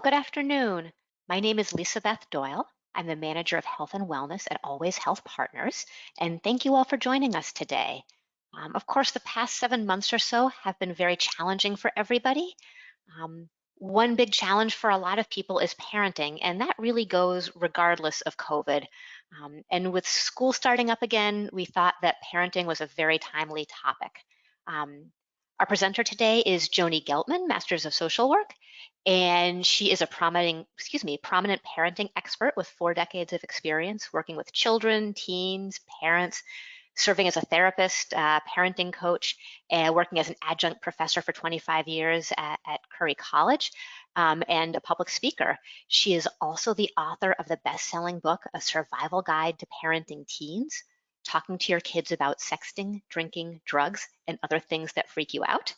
Good afternoon. My name is Lisa Beth Doyle. I'm the manager of health and wellness at Always Health Partners, and thank you all for joining us today. Of course, the past 7 months or so have been very challenging for everybody. One big challenge for a lot of people is parenting, and that really goes regardless of COVID. And with school starting up again, we thought that parenting was a very timely topic. Our presenter today is Joanie Geltman, Masters of Social Work, and she is a prominent parenting expert with 4 decades of experience working with children, teens, parents, serving as a therapist, parenting coach, and working as an adjunct professor for 25 years at Curry College, and a public speaker. She is also the author of the best-selling book, A Survival Guide to Parenting Teens, talking to your kids about sexting, drinking, drugs, and other things that freak you out.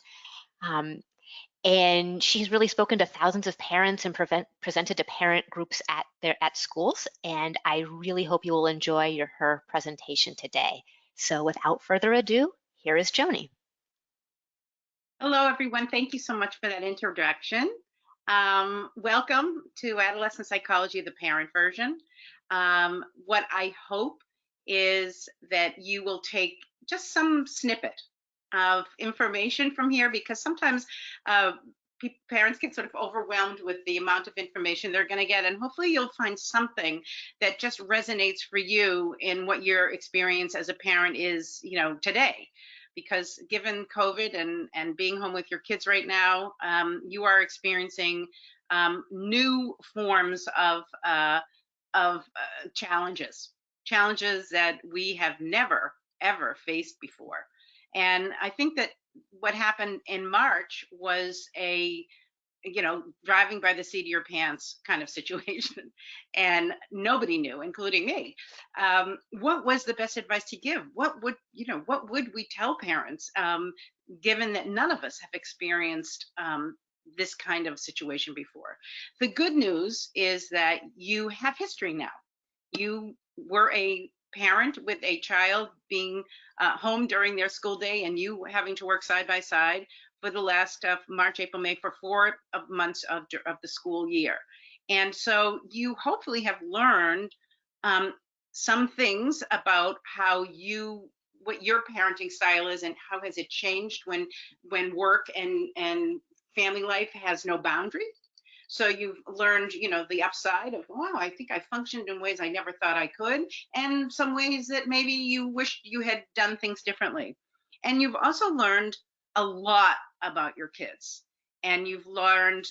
And she's really spoken to thousands of parents and presented to parent groups at schools. And I really hope you will enjoy her presentation today. So without further ado, here is Joanie. Hello, everyone. Thank you so much for that introduction. Welcome to Adolescent Psychology, the parent version. What I hope is that you will take just some snippet of information from here, because sometimes parents get sort of overwhelmed with the amount of information they're going to get, and hopefully you'll find something that just resonates for you in what your experience as a parent is, today. Because given COVID and being home with your kids right now, you are experiencing new forms of challenges that we have never, ever faced before. And I think that what happened in March was a driving by the seat of your pants kind of situation. And nobody knew, including me, what was the best advice to give? What would we tell parents, given that none of us have experienced this kind of situation before? The good news is that you have history now. You were a parent with a child being home during their school day, and you having to work side by side for the last March, April, May, for 4 months of the school year. And so you hopefully have learned some things about what your parenting style is, and how has it changed when work and family life has no boundary. So you've learned, the upside of, wow, I think I functioned in ways I never thought I could, and some ways that maybe you wished you had done things differently. And you've also learned a lot about your kids. And you've learned,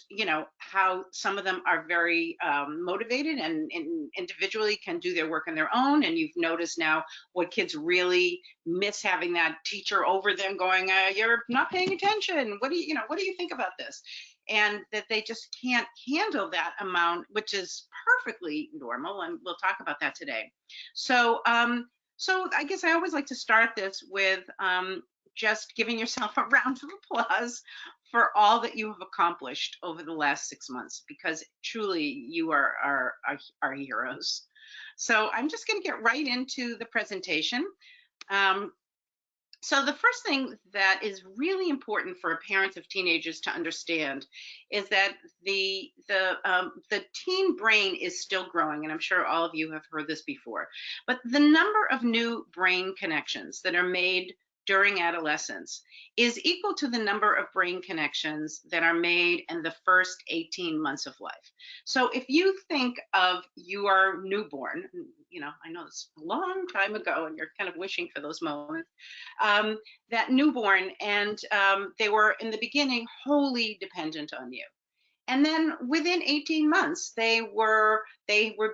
how some of them are very motivated and individually can do their work on their own. And you've noticed now what kids really miss, having that teacher over them going, "You're not paying attention. What do you think about this?" And that they just can't handle that amount, which is perfectly normal. And we'll talk about that today. So, I guess I always like to start this with just giving yourself a round of applause for all that you have accomplished over the last 6 months, because truly you are our heroes. So I'm just going to get right into the presentation. So the first thing that is really important for parents of teenagers to understand is that the teen brain is still growing, and I'm sure all of you have heard this before, but the number of new brain connections that are made during adolescence is equal to the number of brain connections that are made in the first 18 months of life. So if you think of your newborn, I know it's a long time ago and you're kind of wishing for those moments, that newborn, and they were in the beginning wholly dependent on you. And then within 18 months, they were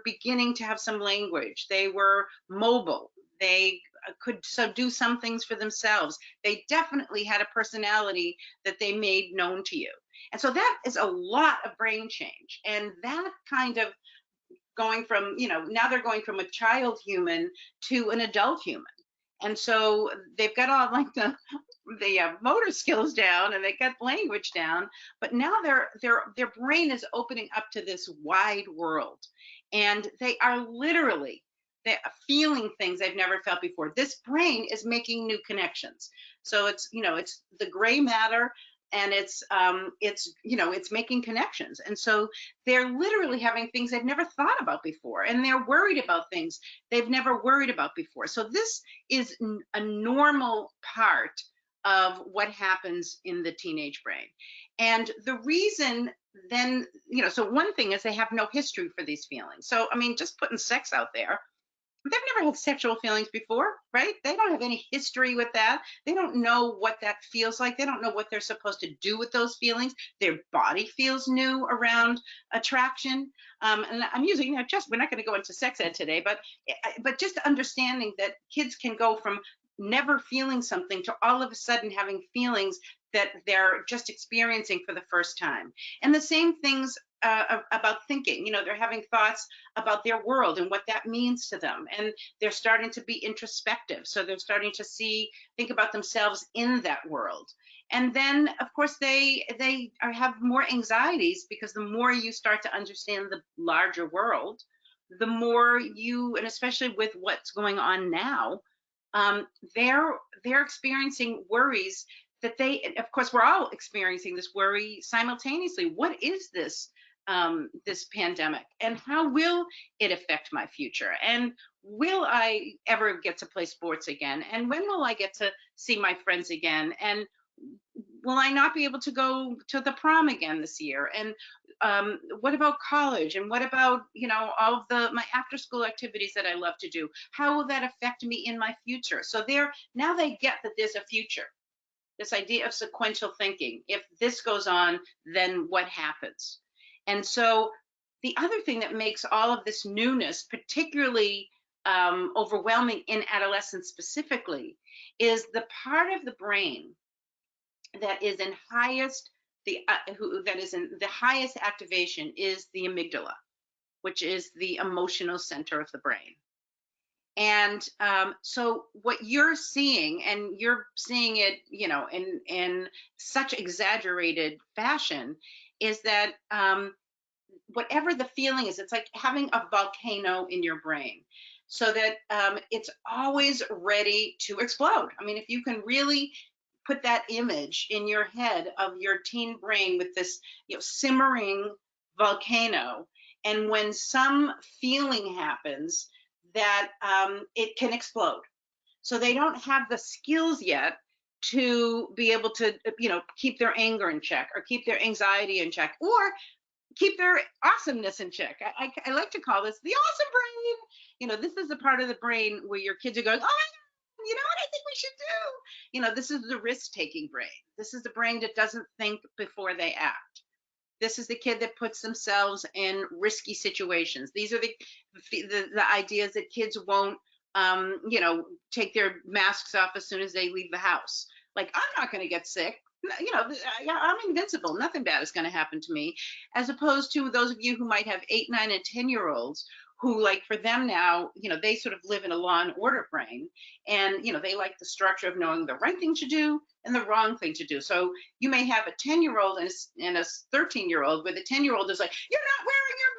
beginning to have some language. They were mobile. They could do some things for themselves. They definitely had a personality that they made known to you. And so that is a lot of brain change. And that kind of going from, now they're going from a child human to an adult human. And so they've got all like the motor skills down, and they got language down, but now their brain is opening up to this wide world, and they are literally feeling things they've never felt before. This brain is making new connections. So it's the gray matter and it's making connections. And so they're literally having things they've never thought about before, and they're worried about things they've never worried about before. So this is a normal part of what happens in the teenage brain. And the reason then, so one thing is they have no history for these feelings. So, I mean, just putting sex out there, they've never had sexual feelings before, right? They don't have any history with that. They don't know what that feels like. They don't know what they're supposed to do with those feelings. Their body feels new around attraction. And I'm using that we're not going to go into sex ed today, but just understanding that kids can go from never feeling something to all of a sudden having feelings that they're just experiencing for the first time. And the same things about thinking. They're having thoughts about their world and what that means to them, and they're starting to be introspective. So they're starting to think about themselves in that world. And then, of course, they have more anxieties, because the more you start to understand the larger world, the more and especially with what's going on now, they're experiencing worries that of course, we're all experiencing this worry simultaneously. What is this pandemic, and how will it affect my future? And will I ever get to play sports again? And when will I get to see my friends again? And will I not be able to go to the prom again this year? And what about college? And what about, all of my after school activities that I love to do? How will that affect me in my future? So now they get that there's a future, this idea of sequential thinking. If this goes on, then what happens? And so the other thing that makes all of this newness particularly overwhelming in adolescence specifically is the part of the brain that is in the highest activation is the amygdala, which is the emotional center of the brain. And so what you're seeing, and you're seeing it, in such exaggerated fashion, is that whatever the feeling is, it's like having a volcano in your brain, so that it's always ready to explode. I mean, if you can really put that image in your head of your teen brain with this, simmering volcano, and when some feeling happens, that it can explode. So they don't have the skills yet to be able to, keep their anger in check, or keep their anxiety in check, or keep their awesomeness in check. I like to call this the awesome brain. This is the part of the brain where your kids are going, oh, you know what I think we should do? This is the risk-taking brain. This is the brain that doesn't think before they act. This is the kid that puts themselves in risky situations. These are the ideas that kids won't, take their masks off as soon as they leave the house. Like, I'm not going to get sick. I'm invincible. Nothing bad is going to happen to me. As opposed to those of you who might have 8, 9, and 10-year-olds who, like, for them now, they sort of live in a law and order brain, and they like the structure of knowing the right thing to do and the wrong thing to do. So you may have a 10-year-old and a 13-year-old, where the 10-year-old is like, you're not wearing your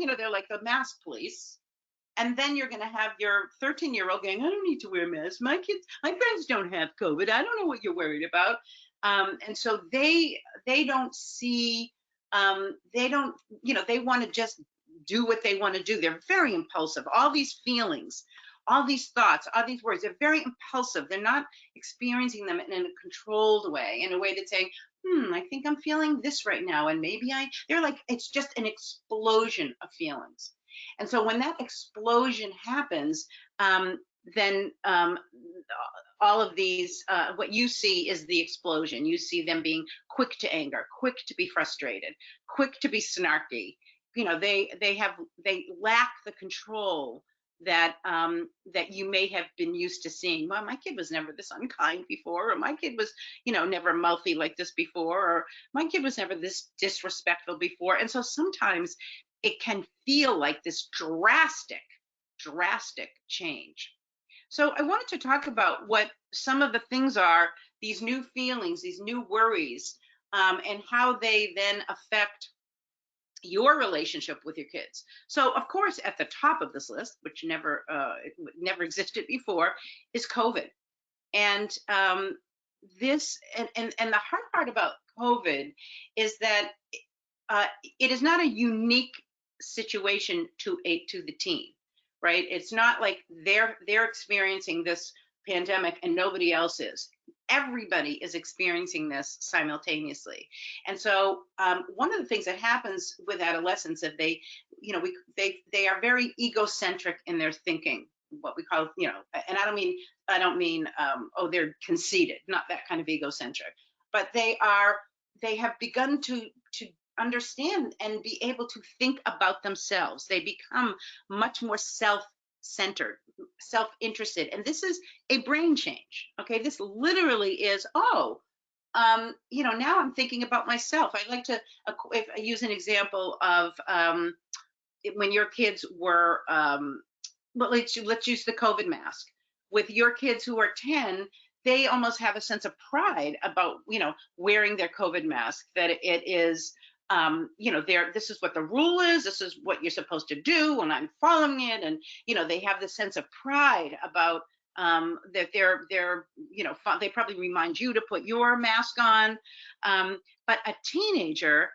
mask. They're like the mask police. And then you're going to have your 13-year-old going, I don't need to wear a mask. My friends don't have COVID. I don't know what you're worried about. And so they don't see, they don't, they want to just do what they want to do. They're very impulsive. All these feelings, all these thoughts, all these words, they're very impulsive. They're not experiencing them in a controlled way, in a way that's saying, I think I'm feeling this right now. And they're like, it's just an explosion of feelings. And so when that explosion happens, then all of these, what you see is the explosion. You see them being quick to anger, quick to be frustrated, quick to be snarky. They lack the control that you may have been used to seeing. Well, my kid was never this unkind before, or my kid was, never mouthy like this before, or my kid was never this disrespectful before. And so sometimes it can feel like this drastic change. So I wanted to talk about what some of the things are, these new feelings, these new worries, and how they then affect your relationship with your kids. So, of course, at the top of this list, which never existed before, is COVID. And this and the hard part about COVID is that uh, it is not a unique situation to the teen, right? It's not like they're experiencing this pandemic and nobody else is. Everybody is experiencing this simultaneously, and so one of the things that happens with adolescents, if they, they are very egocentric in their thinking. What we call, and I don't mean oh, they're conceited, not that kind of egocentric, but they have begun to understand and be able to think about themselves. They become much more self-centered, self-interested, and this is a brain change. Okay, this literally is, oh, now I'm thinking about myself. I like to, if I use an example of when your kids were, well, let's use the COVID mask. With your kids who are 10, they almost have a sense of pride about, wearing their COVID mask, that it is, this is what the rule is, this is what you're supposed to do, and I'm following it. And, they have this sense of pride about that they're, they probably remind you to put your mask on. But a teenager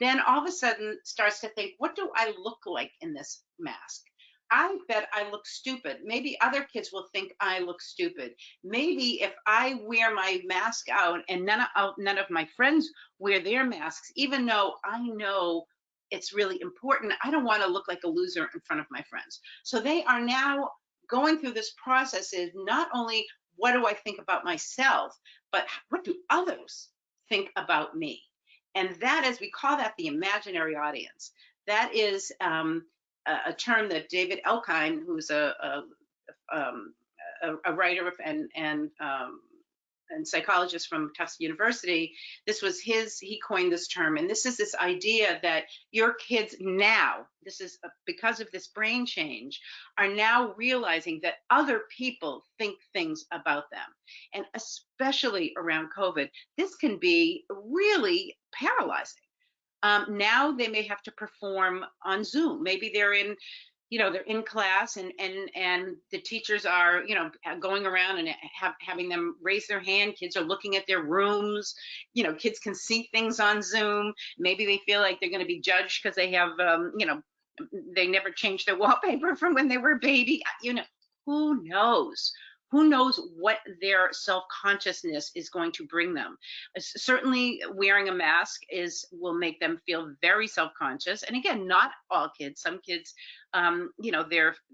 then all of a sudden starts to think, what do I look like in this mask? I bet I look stupid. Maybe other kids will think I look stupid. Maybe if I wear my mask out and none of my friends wear their masks, even though I know it's really important, I don't want to look like a loser in front of my friends. So they are now going through this process is not only what do I think about myself, but what do others think about me? And that is, we call that the imaginary audience. That is a term that David Elkind, who's um, a writer and psychologist from Tufts University, he coined this term. And this is this idea that your kids now, this is because of this brain change, are now realizing that other people think things about them. And especially around COVID, this can be really paralyzing. Now they may have to perform on Zoom. Maybe they're in class, and the teachers are, going around and having them raise their hand. Kids are looking at their rooms. Kids can see things on Zoom. Maybe they feel like they're going to be judged because they have, they never changed their wallpaper from when they were a baby. Who knows? Who knows what their self-consciousness is going to bring them? Certainly, wearing a mask will make them feel very self-conscious. And again, not all kids. Some kids,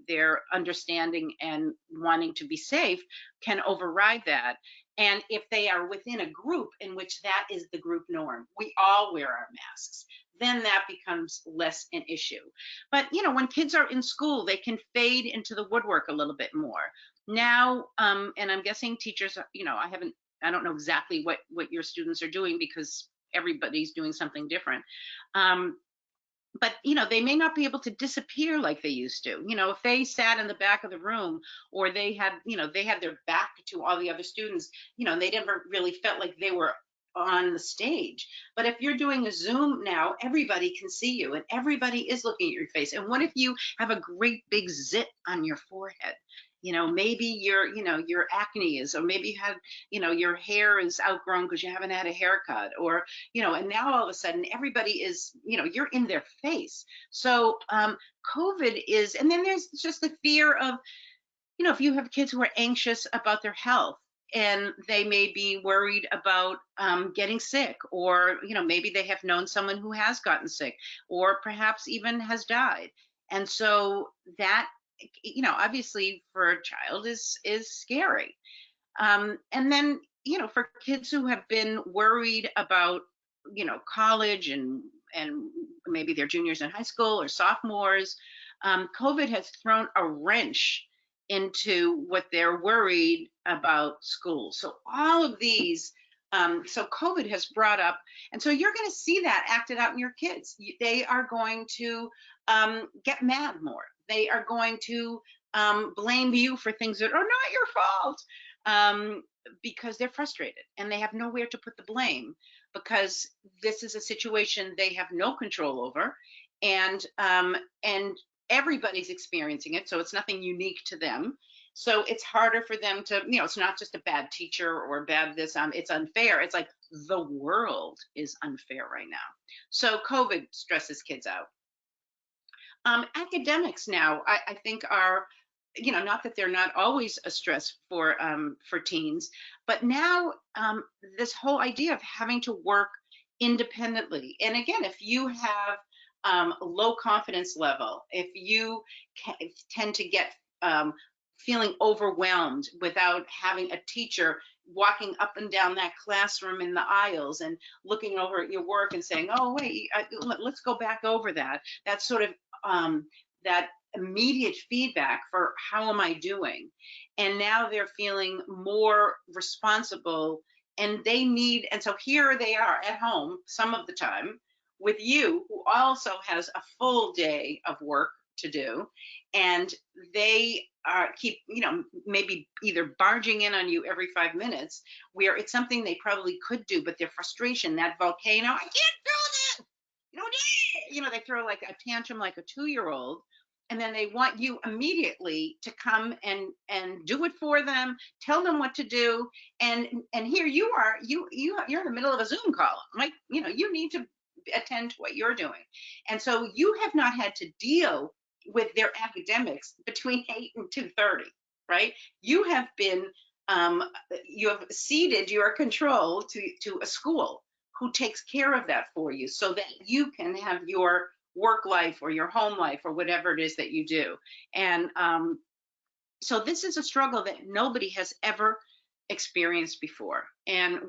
their understanding and wanting to be safe can override that. And if they are within a group in which that is the group norm, we all wear our masks, then that becomes less an issue. But when kids are in school, they can fade into the woodwork a little bit more now. And I'm guessing teachers, I don't know exactly what your students are doing, because everybody's doing something different. But they may not be able to disappear like they used to. If they sat in the back of the room, or they had their back to all the other students, they never really felt like they were on the stage. But if you're doing a Zoom now, everybody can see you and everybody is looking at your face. And what if you have a great big zit on your forehead? Maybe your acne is, or maybe you had, your hair is outgrown because you haven't had a haircut, or, and now all of a sudden everybody is, you're in their face. So COVID is, and then there's just the fear of, if you have kids who are anxious about their health, and they may be worried about getting sick, or maybe they have known someone who has gotten sick, or perhaps even has died. And so that, obviously for a child is scary. And then for kids who have been worried about college, and maybe they're juniors in high school or sophomores, COVID has thrown a wrench into what they're worried about school. So all of these, so COVID has brought up, and so you're going to see that acted out in your kids. They are going to get mad more. They are going to blame you for things that are not your fault, because they're frustrated and they have nowhere to put the blame, because this is a situation they have no control over, and everybody's experiencing it, so it's nothing unique to them. So it's harder for them to, it's not just a bad teacher or bad this, it's unfair. It's like the world is unfair right now. So COVID stresses kids out. Academics now, I think are, not that they're not always a stress for teens, but now this whole idea of having to work independently. And again, if you have a low confidence level, if you tend to get feeling overwhelmed without having a teacher walking up and down that classroom in the aisles and looking over at your work and saying, "Oh, wait, let's go back over that." That sort of that immediate feedback for how am I doing? And now they're feeling more responsible, and they need, and so here they are at home some of the time with you, who also has a full day of work to do, and they keep, maybe either barging in on you every 5 minutes, where it's something they probably could do, but their frustration, that volcano, I can't do this, they throw like a tantrum like a 2-year old, and then they want you immediately to come and do it for them, tell them what to do, and here you are, you're in the middle of a Zoom call, like, you need to attend to what you're doing. And so you have not had to deal with their academics between 8 and 2:30, right? You have been you have ceded your control to a school who takes care of that for you, so that you can have your work life or your home life or whatever it is that you do. And so this is a struggle that nobody has ever experienced before. And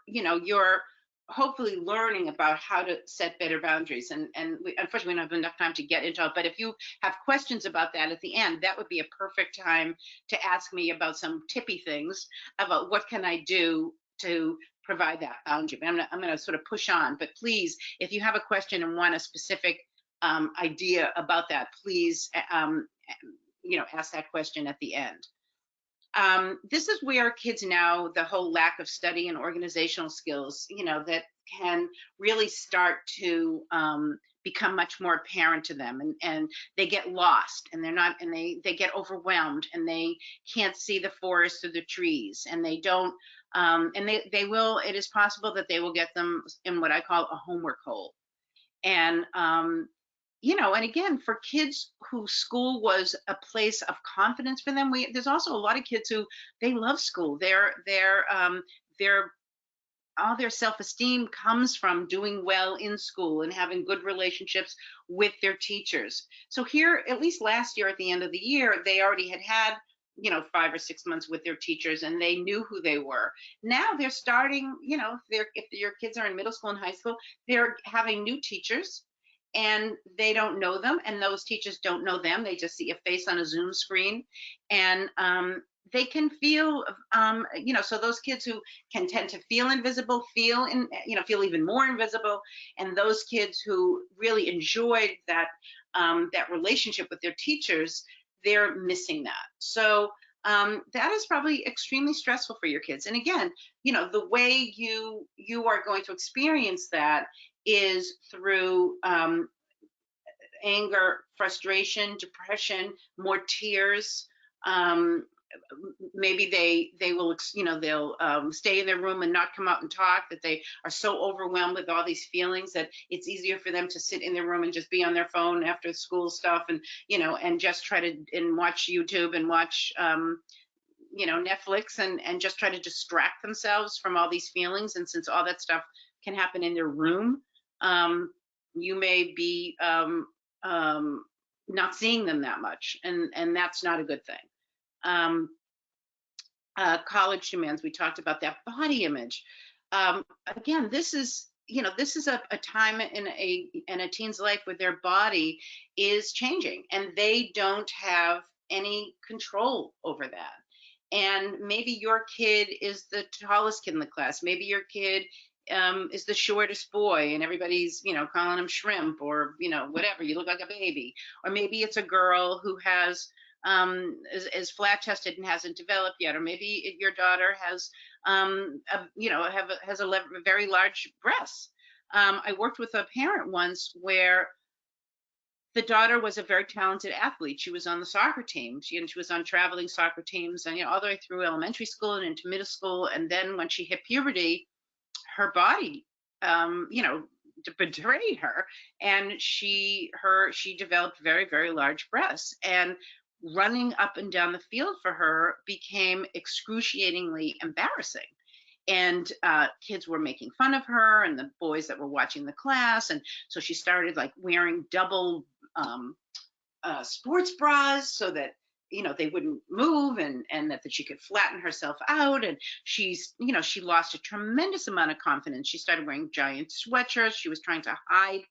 you're hopefully learning about how to set better boundaries. And unfortunately, we don't have enough time to get into it. But if you have questions about that at the end, that would be a perfect time to ask me about some tippy things about what can I do to provide that boundary. But I'm going to sort of push on. But please, if you have a question and want a specific idea about that, please, ask that question at the end. This is where kids now, the whole lack of study and organizational skills, that can really start to become much more apparent to them, and they get lost, and they're not, and they get overwhelmed, and they can't see the forest through the trees, and they don't, and they will, it is possible that they will get them in what I call a homework hole. And and again, for kids who school was a place of confidence for them, there's also a lot of kids who they love school. Their all their self-esteem comes from doing well in school and having good relationships with their teachers. So here, at least last year at the end of the year, they already had 5 or 6 months with their teachers, and they knew who they were. Now they're starting, if your kids are in middle school and high school, they're having new teachers, and they don't know them, and those teachers don't know them. They just see a face on a Zoom screen, and they can feel, so those kids who can tend to feel invisible, feel even more invisible, and those kids who really enjoyed that relationship with their teachers, they're missing that. So that is probably extremely stressful for your kids. And again, the way you are going to experience that is through anger, frustration, depression, more tears. Maybe they will, they'll stay in their room and not come out and talk, that they are so overwhelmed with all these feelings that it's easier for them to sit in their room and just be on their phone after school stuff, and and just try to watch YouTube and watch Netflix, and just try to distract themselves from all these feelings. And since all that stuff can happen in their room, you may be not seeing them that much, and that's not a good thing. College demands, we talked about that. Body image, again, this is a time in a teen's life where their body is changing, and they don't have any control over that. And maybe your kid is the tallest kid in the class. Maybe your kid is the shortest boy, and everybody's calling him shrimp, or whatever, you look like a baby. Or maybe it's a girl who has is flat chested and hasn't developed yet. Or maybe your daughter has has a very large breasts. I worked with a parent once where the daughter was a very talented athlete. She was on the soccer team. She was on traveling soccer teams, and all the way through elementary school and into middle school. And then when she hit puberty, her body, betrayed her, and she developed very, very large breasts. And running up and down the field for her became excruciatingly embarrassing. And kids were making fun of her, and the boys that were watching the class. And so she started like wearing double sports bras so that they wouldn't move, and that she could flatten herself out. And she lost a tremendous amount of confidence. She started wearing giant sweatshirts. She was trying to hide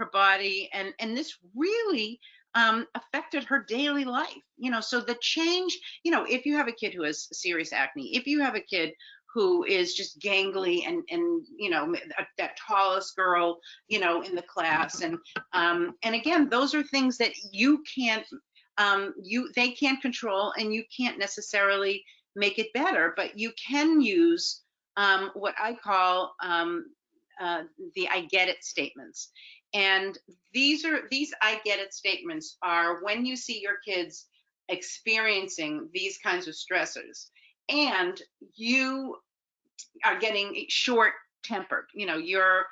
her body, and this really affected her daily life. So the change, if you have a kid who has serious acne, if you have a kid who is just gangly, and that tallest girl in the class, and again, those are things that you can't they can't control, and you can't necessarily make it better, but you can use what I call the I get it statements. And these I get it statements are when you see your kids experiencing these kinds of stressors, and you are getting short tempered. You're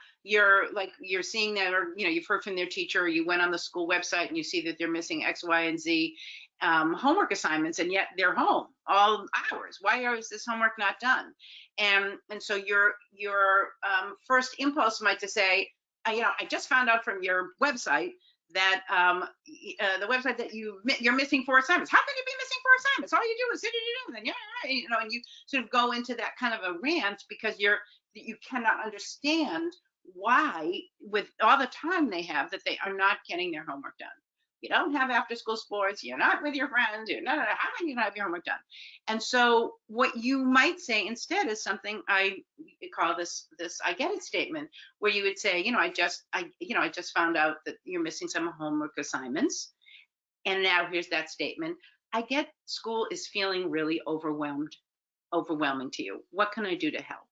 seeing that, or you've heard from their teacher, or you went on the school website and you see that they're missing X, Y, and Z homework assignments, and yet they're home all hours. Why is this homework not done? And so your first impulse might to say, I just found out from your website that the website that you're missing 4 assignments. How can you be missing 4 assignments? All you do is and you sort of go into that kind of a rant, because you cannot understand why, with all the time they have, that they are not getting their homework done. You don't have after school sports, you're not with your friends, how can you not have your homework done? And so what you might say instead is something I call this I get it statement, where you would say, I just found out that you're missing some homework assignments. And now here's that statement. I get school is feeling really overwhelming to you. What can I do to help?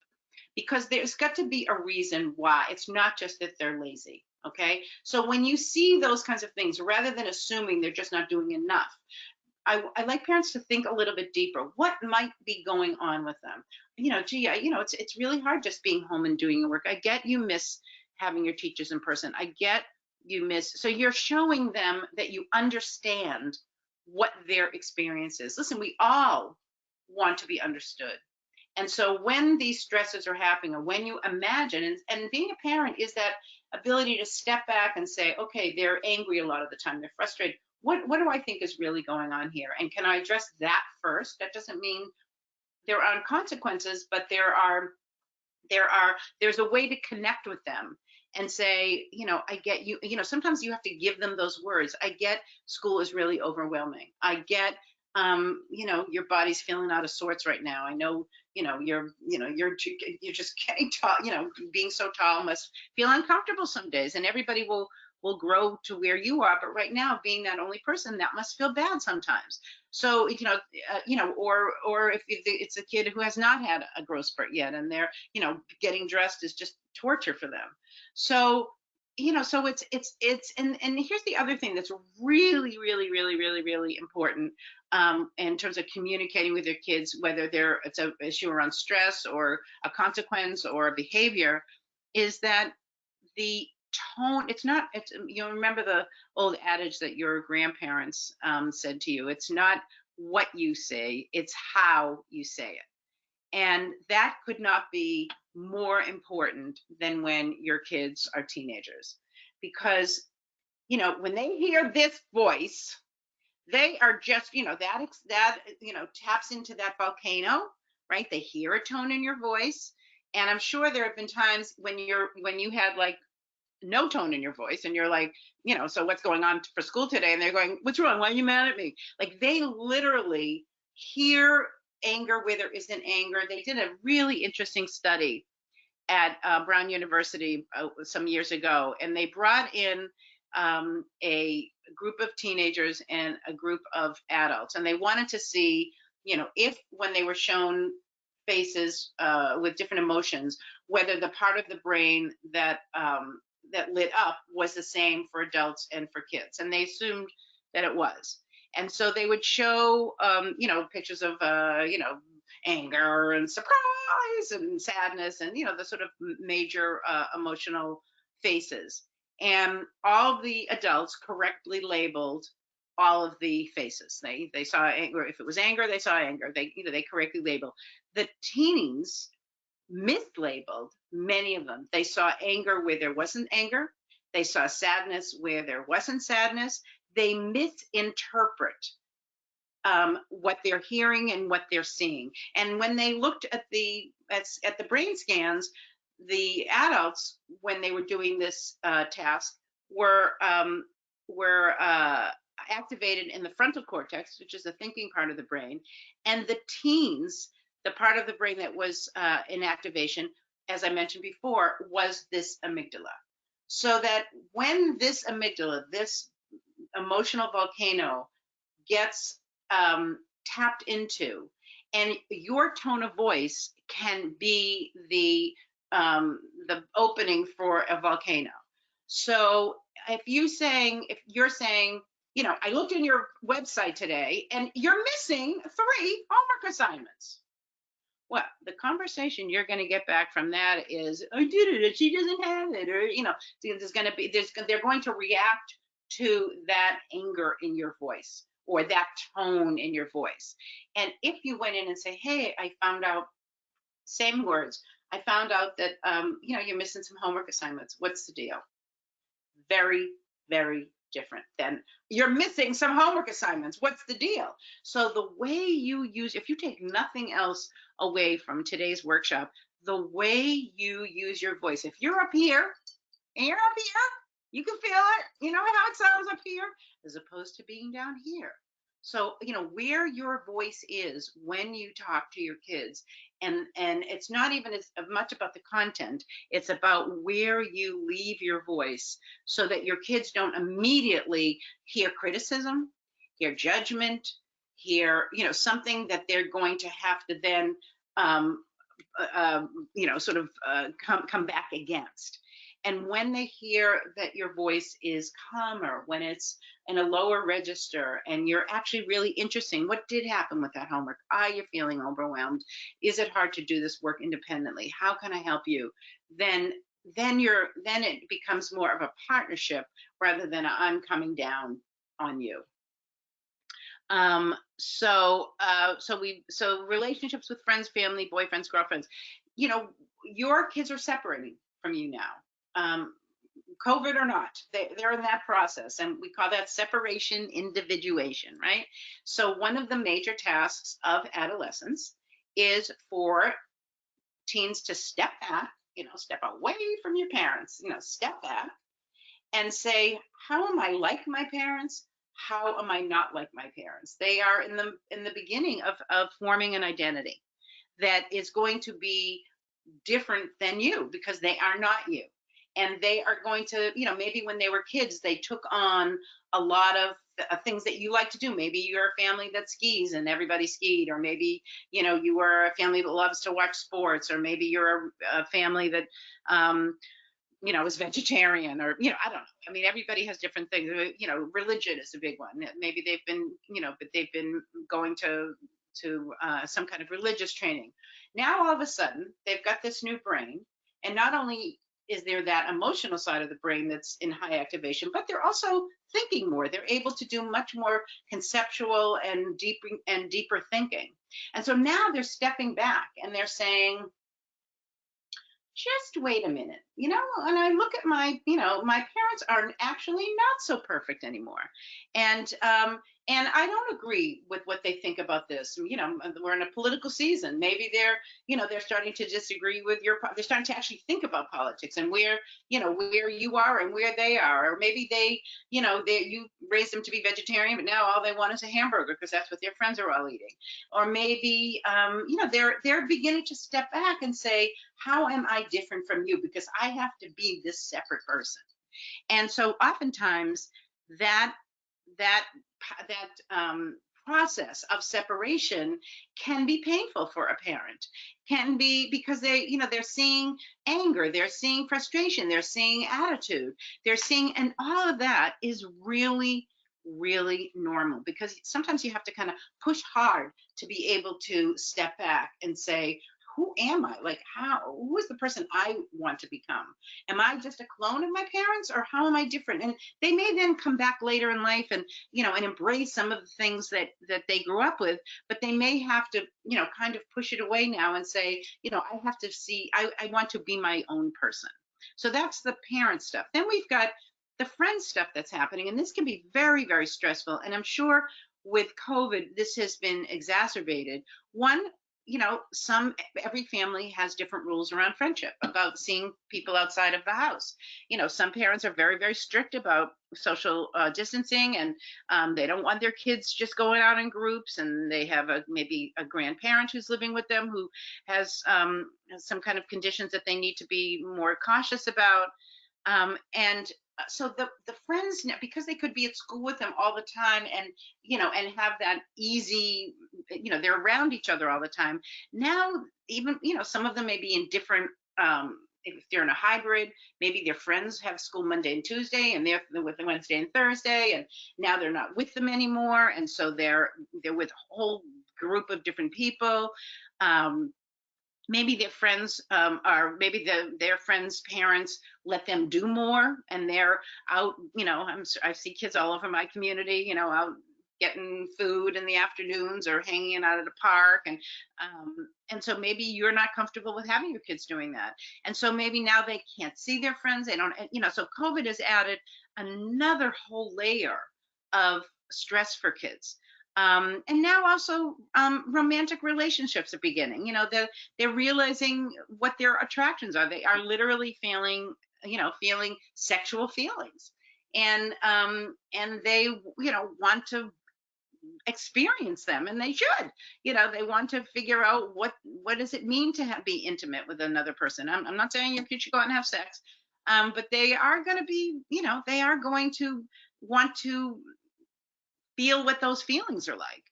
Because there's got to be a reason why. It's not just that they're lazy. Okay. So when you see those kinds of things, rather than assuming they're just not doing enough, I like parents to think a little bit deeper. What might be going on with them? It's really hard just being home and doing your work. I get you miss having your teachers in person. I get you miss. So you're showing them that you understand what their experience is. Listen, we all want to be understood. And so when these stresses are happening, or when you imagine, and being a parent is that ability to step back and say, okay, they're angry a lot of the time, they're frustrated. What do I think is really going on here? And can I address that first? That doesn't mean there aren't consequences, but there's a way to connect with them and say, I get you, sometimes you have to give them those words. I get school is really overwhelming. I get, your body's feeling out of sorts right now. I know, you're just getting tall, being so tall must feel uncomfortable some days, and everybody will grow to where you are. But right now, being that only person, that must feel bad sometimes. So, or if it's a kid who has not had a growth spurt yet, and they're, getting dressed is just torture for them. So, so it's and here's the other thing that's really, really, really, really, really important in terms of communicating with your kids, whether it's an issue around stress or a consequence or a behavior, is that the tone, remember the old adage that your grandparents said to you, it's not what you say, it's how you say it. And that could not be more important than when your kids are teenagers, because when they hear this voice, they are just that taps into that volcano, right? They hear a tone in your voice. And I'm sure there have been times when you had like no tone in your voice, and you're like, so what's going on for school today? And they're going, what's wrong? Why are you mad at me? Like, they literally hear anger where there isn't anger. They did a really interesting study at Brown University some years ago, and they brought in a group of teenagers and a group of adults, and they wanted to see, if when they were shown faces with different emotions, whether the part of the brain that that lit up was the same for adults and for kids, and they assumed that it was. And so they would show, pictures of, anger and surprise and sadness and, the sort of major emotional faces. And all the adults correctly labeled all of the faces. They saw anger. If it was anger, they saw anger. They correctly labeled. The teens mislabeled many of them. They saw anger where there wasn't anger. They saw sadness where there wasn't sadness. They misinterpret what they're hearing and what they're seeing. And when they looked at the brain scans, the adults, when they were doing this task, were activated in the frontal cortex, which is the thinking part of the brain, and the teens, the part of the brain that was in activation, as I mentioned before, was this amygdala. So that when this amygdala, this emotional volcano, gets tapped into, and your tone of voice can be the opening for a volcano. So if you're saying, I looked in your website today and you're missing 3 homework assignments. Well, the conversation you're going to get back from that is, I did it, and she doesn't have it, or they're going to react to that anger in your voice or that tone in your voice. And if you went in and say, hey, I found out, same words, I found out that you're missing some homework assignments. What's the deal? Very, very different than you're missing some homework assignments. What's the deal? So the way you use, if you take nothing else away from today's workshop, the way you use your voice, if you're up here and you're up here, you can feel it. You know how it sounds up here, as opposed to being down here. So, where your voice is when you talk to your kids, and it's not even as much about the content, it's about where you leave your voice, so that your kids don't immediately hear criticism, hear judgment, hear, something that they're going to have to then, sort of come back against. And when they hear that your voice is calmer, when it's in a lower register and you're actually really interesting, what did happen with that homework? Are you feeling overwhelmed? Is it hard to do this work independently? How can I help you? Then it becomes more of a partnership rather than I'm coming down on you. So relationships with friends, family, boyfriends, girlfriends, your kids are separating from you now. COVID or not, they're in that process, and we call that separation individuation, right? So one of the major tasks of adolescence is for teens to step back, step away from your parents, step back and say, how am I like my parents? How am I not like my parents? They are in the beginning of forming an identity that is going to be different than you, because they are not you. And they are going to, maybe when they were kids, they took on a lot of things that you like to do. Maybe you're a family that skis and everybody skied, or maybe, you were a family that loves to watch sports, or maybe you're a family that, is vegetarian, or, I don't know. I mean, everybody has different things. Religion is a big one. Maybe they've been, but they've been going to some kind of religious training. Now, all of a sudden, they've got this new brain, and not only is there that emotional side of the brain that's in high activation, but they're also thinking more. They're able to do much more conceptual and deeper thinking. And so now they're stepping back and they're saying, just wait a minute, and I look at my parents are actually not so perfect anymore. And I don't agree with what they think about this. We're in a political season. Maybe they're starting to disagree with they're starting to actually think about politics and where you are and where they are. Or maybe you raised them to be vegetarian, but now all they want is a hamburger because that's what their friends are all eating. Or maybe, they're beginning to step back and say, how am I different from you? Because I have to be this separate person. And so oftentimes that process of separation can be painful for a parent. can be because they're seeing anger, they're seeing frustration, they're seeing attitude, they're seeing, and all of that is really, really normal, because sometimes you have to kind of push hard to be able to step back and say, who am I? Like, who is the person I want to become? Am I just a clone of my parents, or how am I different? And they may then come back later in life and, and embrace some of the things that they grew up with, but they may have to, kind of push it away now and say, I have to see, I want to be my own person. So that's the parent stuff. Then we've got the friend stuff that's happening, and this can be very, very stressful. And I'm sure with COVID, this has been exacerbated. One, every family has different rules around friendship, about seeing people outside of the house. Some parents are very, very strict about social distancing, and they don't want their kids just going out in groups, and they have maybe a grandparent who's living with them who has some kind of conditions that they need to be more cautious about. And so the friends, because they could be at school with them all the time, and and have that easy, they're around each other all the time. Now, even, some of them may be in different, if they're in a hybrid, maybe their friends have school Monday and Tuesday, and they're with them Wednesday and Thursday, and now they're not with them anymore, and so they're with a whole group of different people. Maybe their friends are, maybe their friends' parents let them do more, and they're out, I see kids all over my community, out getting food in the afternoons, or hanging out at a park, and so maybe you're not comfortable with having your kids doing that, and so maybe now they can't see their friends, they don't, so COVID has added another whole layer of stress for kids. And now also, romantic relationships are beginning. They're realizing what their attractions are. They are literally feeling sexual feelings, and they want to experience them, and they should. They want to figure out what does it mean to be intimate with another person. I'm not saying your kids should go out and have sex, but they are going to be, they are going to want to feel what those feelings are like.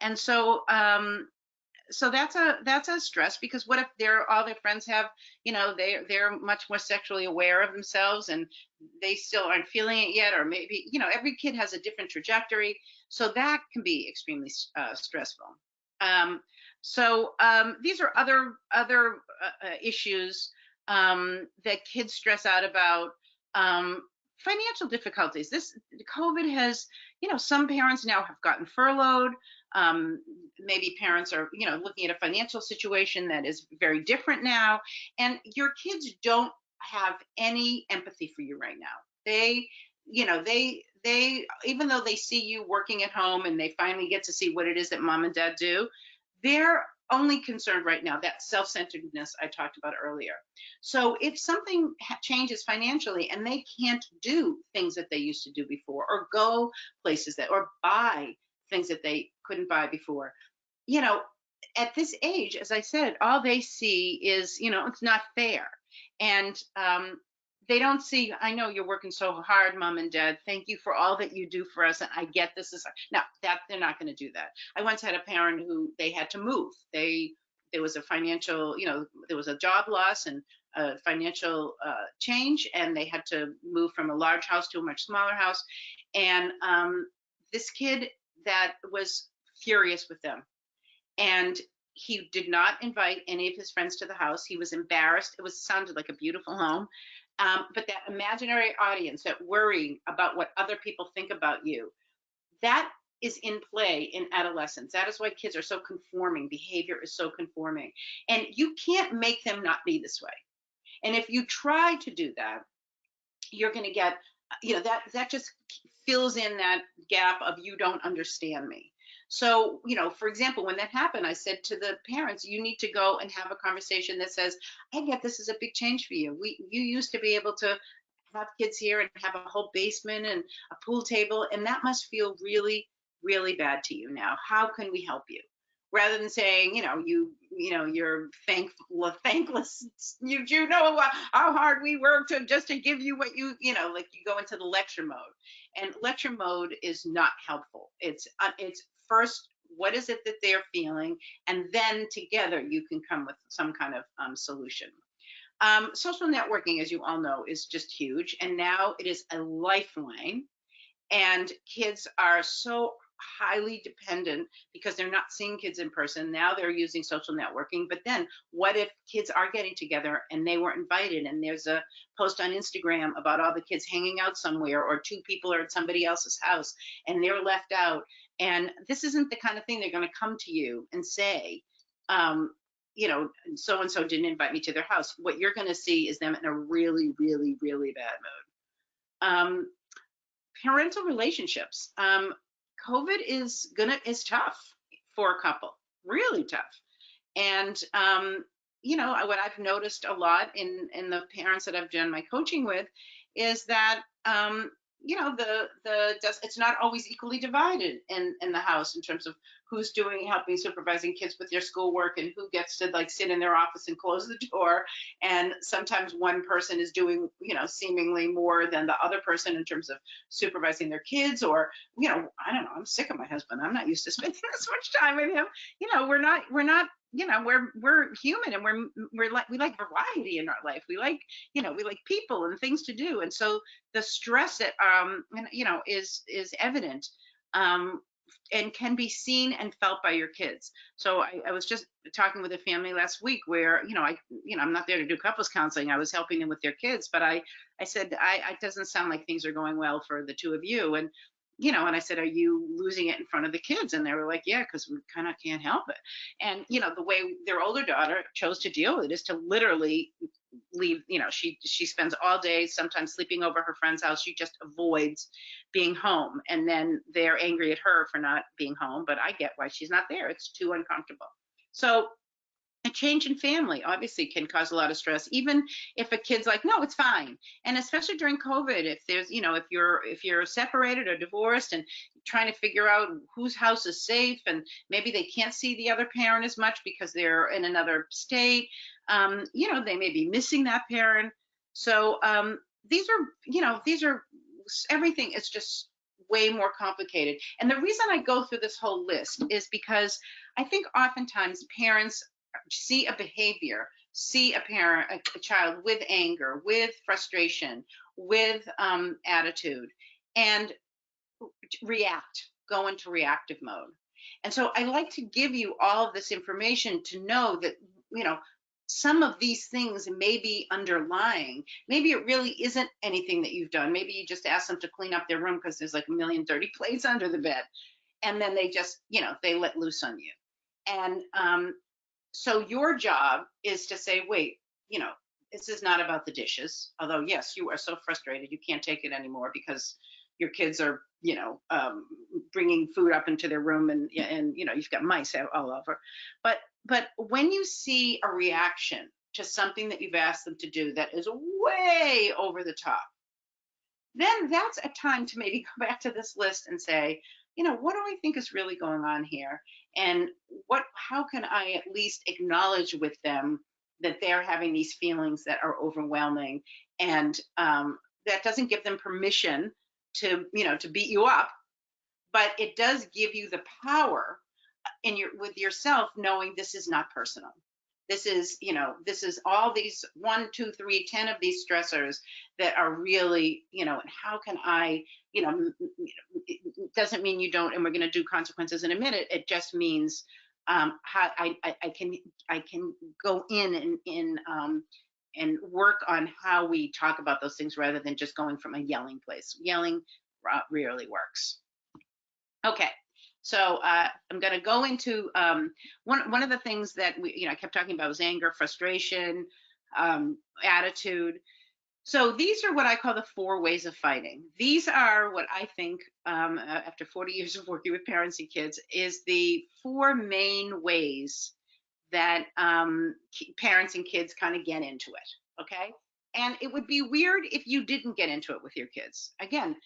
And so so that's a stress, because what if all their friends have, they're much more sexually aware of themselves, and they still aren't feeling it yet, or maybe, every kid has a different trajectory, so that can be extremely stressful. These are other issues that kids stress out about. Financial difficulties. This COVID has, some parents now have gotten furloughed. Maybe parents are, looking at a financial situation that is very different now, and your kids don't have any empathy for you right now. They even though they see you working at home, and they finally get to see what it is that mom and dad do, they're only concerned right now, that self-centeredness I talked about earlier. So if something changes financially, and they can't do things that they used to do before, or go places or buy things that they couldn't buy before, you know, at this age, as I said, all they see is, it's not fair. And they don't see, I know you're working so hard, mom and dad. Thank you for all that you do for us. And I get this is now that they're not going to do that. I once had a parent who they had to move. There was a financial, there was a job loss and a financial change, and they had to move from a large house to a much smaller house. And this kid that was furious with them, and he did not invite any of his friends to the house. He was embarrassed. Sounded like a beautiful home, but that imaginary audience, that worrying about what other people think about you, that is in play in adolescence. That is why kids are so conforming. Behavior is so conforming, and you can't make them not be this way. And if you try to do that, you're going to get, that just fills in that gap of, you don't understand me. So, for example, when that happened, I said to the parents, you need to go and have a conversation that says, I get this is a big change for you. You used to be able to have kids here and have a whole basement and a pool table, and that must feel really, really bad to you now. How can we help you? Rather than saying, you're thankless. You know how hard we work to give you what like you go into the lecture mode, and lecture mode is not helpful. It's first what is it that they're feeling, and then together you can come with some kind of solution. Social networking, as you all know, is just huge, and now it is a lifeline, and kids are so highly dependent because they're not seeing kids in person. Now they're using social networking. But then what if kids are getting together and they weren't invited, and there's a post on Instagram about all the kids hanging out somewhere, or two people are at somebody else's house and they're left out? And this isn't the kind of thing they're going to come to you and say, um, so and so didn't invite me to their house. What you're going to see is them in a really, really, really bad mood. Parental relationships. COVID is tough for a couple, really tough. And what I've noticed a lot in the parents that I've done my coaching with is that it's not always equally divided in the house in terms of who's helping supervising kids with their schoolwork, and who gets to like sit in their office and close the door. And sometimes one person is doing seemingly more than the other person in terms of supervising their kids, or I don't know, I'm sick of my husband, I'm not used to spending this much time with him. We're not we're human, and we like variety in our life. We like people and things to do. And so the stress that is evident, um and can be seen and felt by your kids. So I was just talking with a family last week where I'm not there to do couples counseling. I was helping them with their kids, but I said, it doesn't sound like things are going well for the two of you. And I said, are you losing it in front of the kids? And they were like, yeah, because we kind of can't help it. And the way their older daughter chose to deal with it is to literally leave. She spends all day sometimes sleeping over her friend's house. She just avoids being home, and then they're angry at her for not being home, but I get why she's not there. It's too uncomfortable. So a change in family obviously can cause a lot of stress, even if a kid's like, no, it's fine. And especially during COVID, if there's if you're separated or divorced and trying to figure out whose house is safe, and maybe they can't see the other parent as much because they're in another state, they may be missing that parent. So these are everything is just way more complicated. And the reason I go through this whole list is because I think oftentimes parents see a behavior, see a parent, a child with anger, with frustration, with attitude, and go into reactive mode. And so I like to give you all of this information to know that, some of these things may be underlying. Maybe it really isn't anything that you've done. Maybe you just ask them to clean up their room because there's like a million dirty plates under the bed. And then they just, they let loose on you. And so your job is to say, wait, this is not about the dishes. Although, yes, you are so frustrated, you can't take it anymore because your kids are, bringing food up into their room, and you've got mice all over. But when you see a reaction to something that you've asked them to do that is way over the top, then that's a time to maybe go back to this list and say, what do I think is really going on here? And how can I at least acknowledge with them that they're having these feelings that are overwhelming, and that doesn't give them permission to beat you up, but it does give you the power with yourself, knowing this is not personal. This is all these 1, 2, 3, 10 of these stressors that are really, and how can I, it doesn't mean you don't, and we're going to do consequences in a minute. It just means how I can go in and work on how we talk about those things rather than just going from a yelling place. Yelling rarely works. Okay. So I'm going to go into one of the things that I kept talking about was anger, frustration, attitude. So these are what I call the 4 ways of fighting. These are what I think, after 40 years of working with parents and kids, is the 4 main ways that parents and kids kind of get into it. Okay. And it would be weird if you didn't get into it with your kids. Again,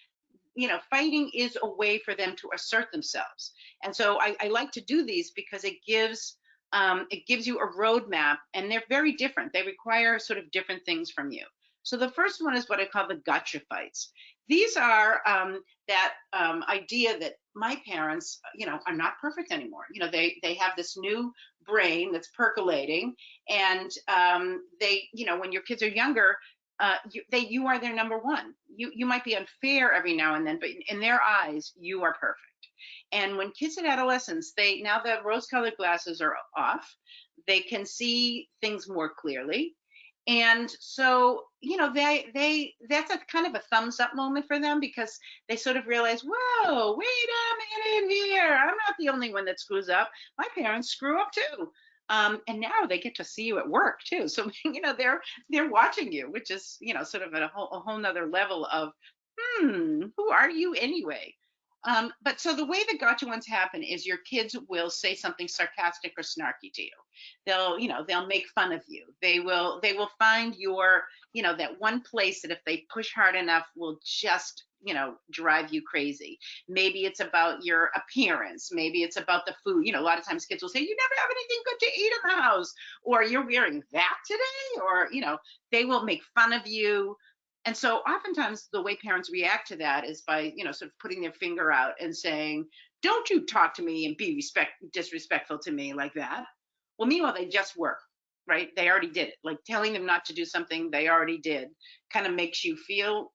fighting is a way for them to assert themselves. And so I like to do these because it gives you a roadmap, and they're very different. They require sort of different things from you. So the first one is what I call the gotcha fights. These are that idea that my parents, are not perfect anymore. They have this new brain that's percolating, and when your kids are younger, you are their number one. You might be unfair every now and then, but in their eyes, you are perfect. And when kids and adolescents, they now the rose-colored glasses are off. They can see things more clearly, and so they that's a kind of a thumbs up moment for them, because they sort of realize, whoa, wait a minute here, I'm not the only one that screws up. My parents screw up too. And now they get to see you at work too, so they're watching you, which is sort of a whole nother level of, who are you anyway? But so the way the gotcha ones happen is your kids will say something sarcastic or snarky to you. They'll make fun of you. They will find that one place that if they push hard enough will just drive you crazy. Maybe it's about your appearance. Maybe it's about the food. A lot of times kids will say, you never have anything good to eat in the house, or you're wearing that today, or they will make fun of you. And so oftentimes the way parents react to that is by sort of putting their finger out and saying, don't you talk to me and be disrespectful to me like that. Well, meanwhile, they just were, right? They already did it. Like telling them not to do something they already did kind of makes you feel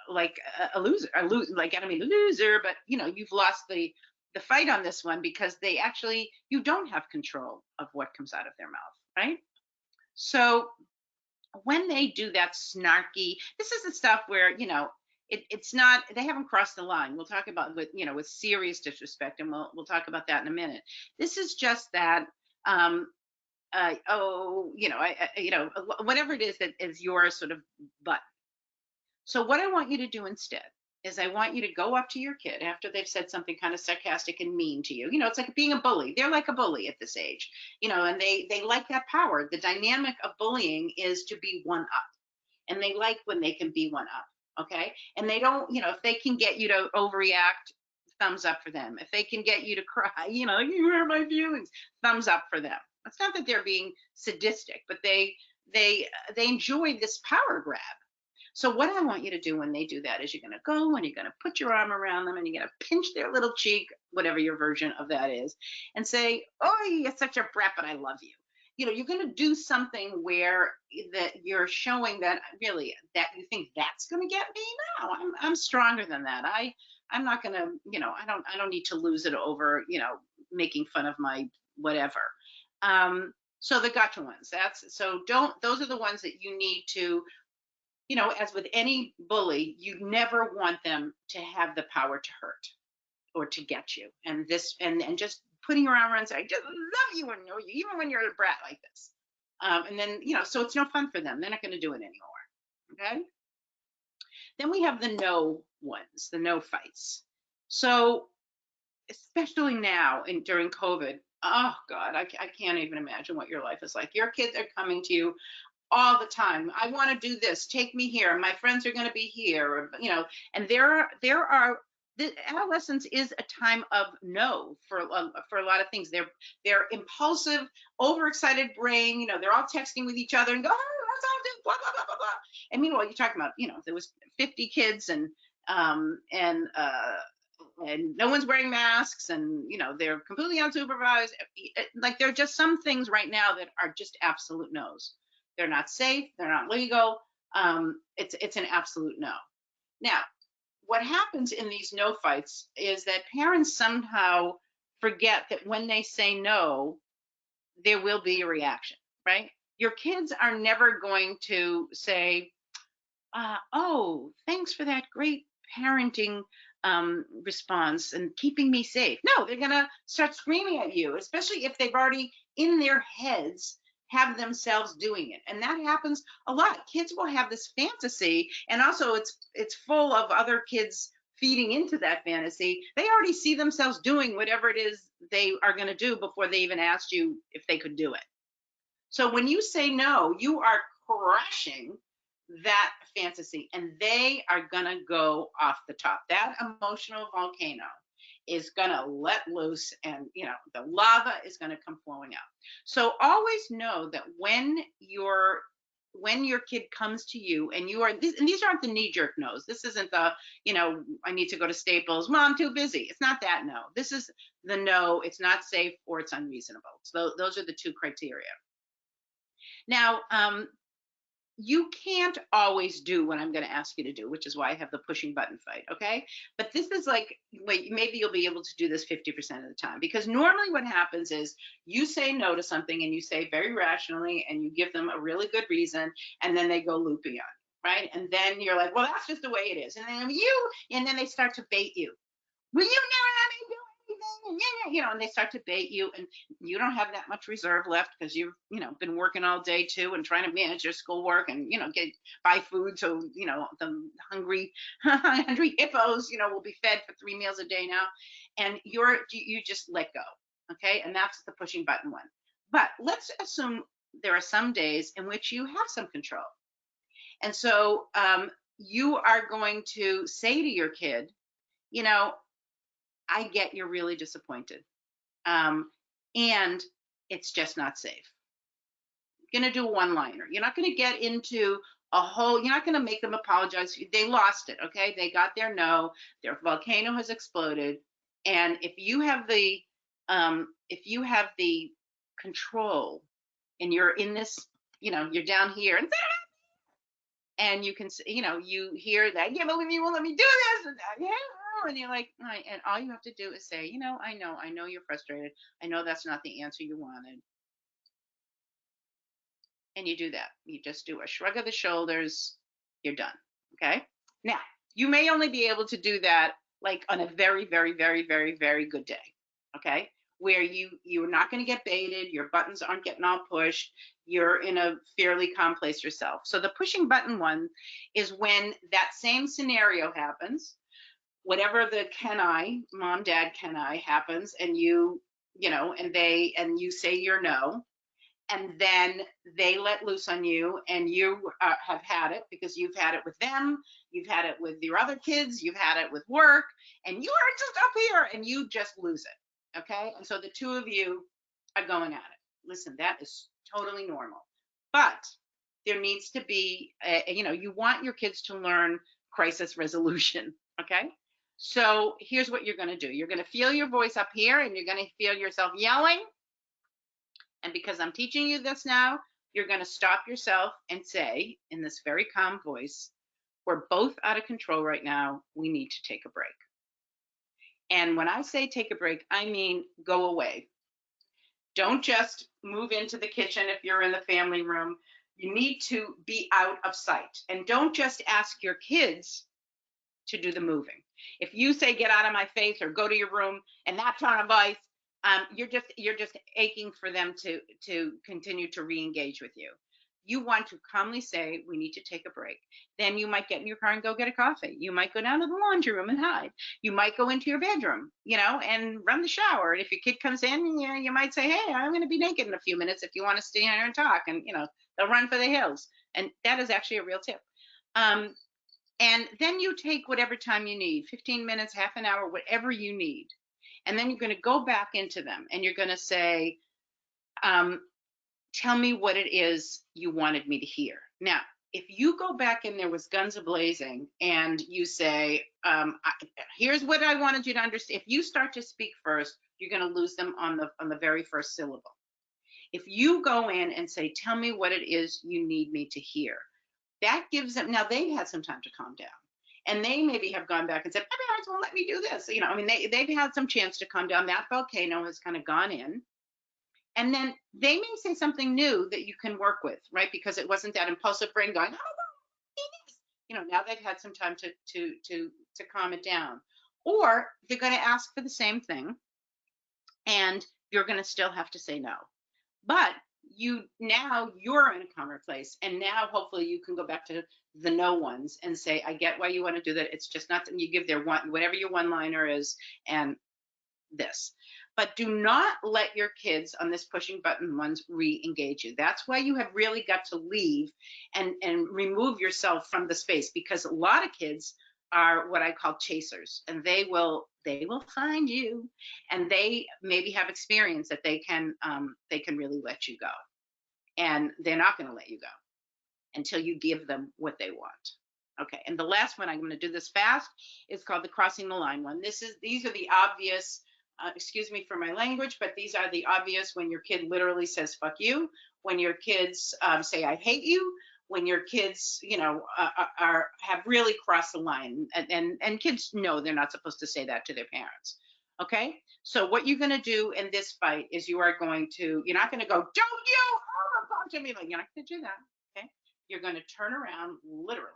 like a loser, like enemy loser. But you've lost the fight on this one, because you don't have control of what comes out of their mouth, right? So when they do that snarky, this is the stuff where it's not, they haven't crossed the line. We'll talk about with serious disrespect, and we'll talk about that in a minute. This is just that, whatever it is that is your sort of butt. So what I want you to do instead is I want you to go up to your kid after they've said something kind of sarcastic and mean to you. It's like being a bully. They're like a bully at this age, and they like that power. The dynamic of bullying is to be one up, and they like when they can be one up. Okay, and they don't, if they can get you to overreact, thumbs up for them. If they can get you to cry, you hurt my feelings, thumbs up for them. It's not that they're being sadistic, but they enjoy this power grab. So what I want you to do when they do that is you're going to go and you're going to put your arm around them and you're going to pinch their little cheek, whatever your version of that is, and say, oh, you're such a brat, but I love you. You're going to do something where that you're showing that really that you think that's going to get me. No, I'm stronger than that. I'm not going to, I don't need to lose it over, making fun of my whatever. So the gotcha ones, those are the ones that you need to, as with any bully, you never want them to have the power to hurt or to get you. And just putting your arm around and saying, I just love you and know you, even when you're a brat like this. And then, so it's no fun for them. They're not going to do it anymore. Okay. Then we have the no ones, the no fights. So especially now during COVID, oh God, I can't even imagine what your life is like. Your kids are coming to you all the time. I want to do this. Take me here. My friends are going to be here. And there are the adolescence is a time of no for a lot of things. They're impulsive, overexcited brain. They're all texting with each other and go, oh, let's all do blah blah blah blah blah. And meanwhile, you're talking about there was 50 kids and no one's wearing masks, and they're completely unsupervised. Like there are just some things right now that are just absolute no's. They're not safe. They're not legal. It's an absolute no. Now, what happens in these no fights is that parents somehow forget that when they say no, there will be a reaction, right? Your kids are never going to say, oh, thanks for that great parenting response and keeping me safe. No, they're going to start screaming at you, especially if they've already in their heads have themselves doing it. And that happens a lot. Kids will have this fantasy, and also it's full of other kids feeding into that fantasy. They already see themselves doing whatever it is they are going to do before they even asked you if they could do it. So when you say no, you are crashing that fantasy, and they are going to go off the top. That emotional volcano is going to let loose, and the lava is going to come flowing out. So always know that when your when your kid comes to you and you are, and these aren't the knee-jerk no's. This isn't the, I need to go to Staples. Well, I'm too busy. It's not that no. This is the no, it's not safe or it's unreasonable. So those are the two criteria. Now, you can't always do what I'm going to ask you to do, which is why I have the pushing button fight. Okay. But this is like, wait, maybe you'll be able to do this 50% of the time, because normally what happens is you say no to something and you say very rationally and you give them a really good reason, and then they go loopy on you, right? And then you're like, well, that's just the way it is. And then they start to bait you. Will you never let me do anything? And they start to bait you, and you don't have that much reserve left because you've, been working all day too and trying to manage your schoolwork and, buy food. So, the hungry, hungry hippos, will be fed for 3 meals a day now. And you just let go. Okay. And that's the pushing button one. But let's assume there are some days in which you have some control. And so you are going to say to your kid, I get you're really disappointed. And it's just not safe. You're going to do a one-liner. You're not going to get into you're not going to make them apologize. They lost it. Okay. They got their no, their volcano has exploded. And if you have the control and you're in this, you're down here and you can, you hear that, yeah, but you won't let me do this. And you're like, all right, and all you have to do is say, I know you're frustrated. I know that's not the answer you wanted. And you do that. You just do a shrug of the shoulders. You're done. Okay. Now, you may only be able to do that like on a very, very, very, very, very good day. Okay. Where you're not going to get baited. Your buttons aren't getting all pushed. You're in a fairly calm place yourself. So the pushing button one is when that same scenario happens, whatever the mom, dad, can I happens, and you say your no, and then they let loose on you, and you have had it because you've had it with them, you've had it with your other kids, you've had it with work, and you are just up here and you just lose it. Okay. And so the two of you are going at it. Listen, that is totally normal, but there needs to be, you want your kids to learn crisis resolution. Okay. So here's what you're going to do. You're going to feel your voice up here and you're going to feel yourself yelling. And because I'm teaching you this now, you're going to stop yourself and say in this very calm voice, we're both out of control right now. We need to take a break. And when I say take a break, I mean go away. Don't just move into the kitchen if you're in the family room. You need to be out of sight. And don't just ask your kids to do the moving. If you say get out of my face or go to your room and that tone of voice, you're just aching for them to continue to re-engage with you. You want to calmly say, we need to take a break. Then you might get in your car and go get a coffee. You might go down to the laundry room and hide. You might go into your bedroom, and run the shower. And if your kid comes in, you might say, hey, I'm going to be naked in a few minutes if you want to stay here and talk. And, they'll run for the hills. And that is actually a real tip. And then you take whatever time you need, 15 minutes, half an hour, whatever you need. And then you're going to go back into them and you're going to say, tell me what it is you wanted me to hear. Now, if you go back in there with guns a-blazing and you say, here's what I wanted you to understand. If you start to speak first, you're going to lose them on the very first syllable. If you go in and say, tell me what it is you need me to hear, that gives them, now they've had some time to calm down. And they maybe have gone back and said, my parents won't let me do this. They've had some chance to calm down. That volcano has kind of gone in. And then they may say something new that you can work with, right? Because it wasn't that impulsive brain going, oh, now they've had some time to calm it down. Or they're going to ask for the same thing and you're going to still have to say no. But you're in a calmer place. And now hopefully you can go back to the no ones and say, I get why you want to do that. It's just not that you give their whatever your one-liner is and this. But do not let your kids on this pushing button ones re-engage you. That's why you have really got to leave and remove yourself from the space, because a lot of kids are what I call chasers, and they will find you, and they maybe have experience that they can really let you go, and they're not going to let you go. until you give them what they want. Okay, and the last one, I'm going to do this fast, is called the crossing the line one. These are the obvious, excuse me for my language, but these are the obvious when your kid literally says fuck you, when your kids say I hate you, when your kids, have really crossed the line, and kids know they're not supposed to say that to their parents. Okay, so what you're going to do in this fight is you're not going to go, don't you talk to me, like, you're not going to do that. Okay, you're going to turn around literally,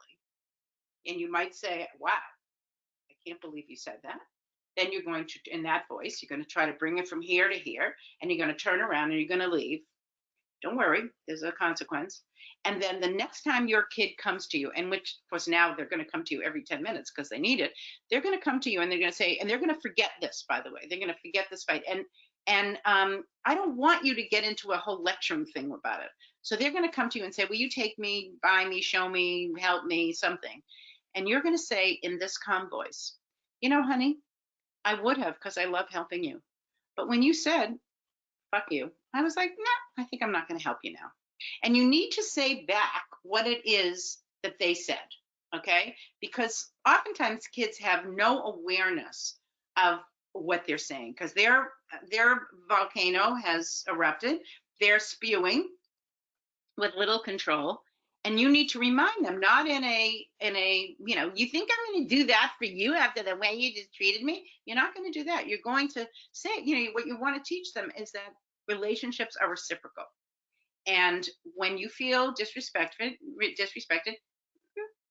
and you might say, wow, I can't believe you said that. Then you're going to, in that voice, you're going to try to bring it from here to here, and you're going to turn around and you're going to leave. Don't worry, there's a consequence. And then the next time your kid comes to you, and which, of course, now they're going to come to you every 10 minutes because they need it, they're going to come to you and they're going to say, and they're going to forget this, by the way, they're going to forget this fight. And I don't want you to get into a whole lecturing thing about it. So they're going to come to you and say, will you take me, buy me, show me, help me, something. And you're going to say in this calm voice, honey, I would have, because I love helping you. But when you said, fuck you, I was like, no, I think I'm not going to help you now. And you need to say back what it is that they said, okay? Because oftentimes kids have no awareness of what they're saying because their volcano has erupted. They're spewing with little control. And you need to remind them, not in a, you think I'm going to do that for you after the way you just treated me? You're not going to do that. You're going to say, what you want to teach them is that relationships are reciprocal. And when you feel disrespected,